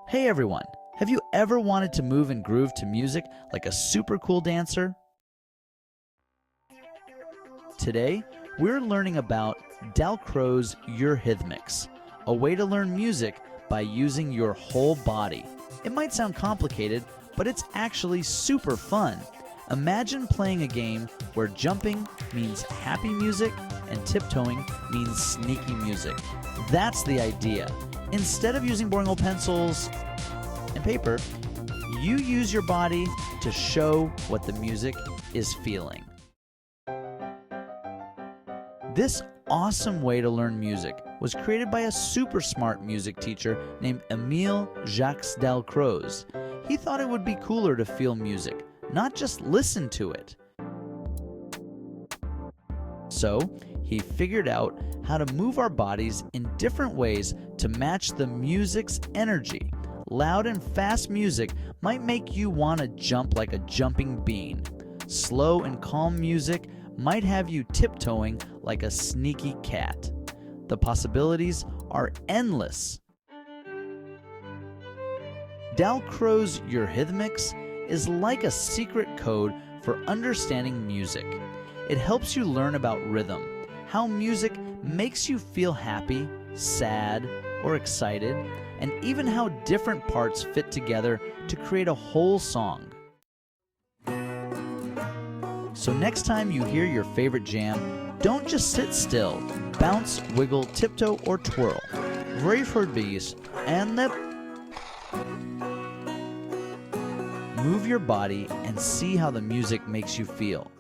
Hey everyone, have you ever wanted to move and groove to music like a super cool dancer? Today, we're learning about Dalcroze Eurhythmics, a way to learn music by using your whole body. It might sound complicated, but it's actually super fun. Imagine playing a game where jumping means happy music and tiptoeing means sneaky music. That's the idea. Instead of using boring old pencils and paper, you use your body to show what the music is feeling. This awesome way to learn music was created by a super smart music teacher named Emil Jacd Crow. He thought it would be cooler to feel music, not just listen to it. So, he figured out how to move our bodies in different ways to match the music's energy. Loud and fast music might make you want to jump like a jumping bean. Slow and calm music might have you tiptoeing like a sneaky cat. The possibilities are endless. Dalcroze Eurhythmics is like a secret code for understanding music. It helps you learn about rhythm, how music makes you feel happy, sad, or excited, and even how different parts fit together to create a whole song. So next time you hear your favorite jam, don't just sit still. Bounce, wiggle, tiptoe, or twirl. Vrij and move your body and see how the music makes you feel.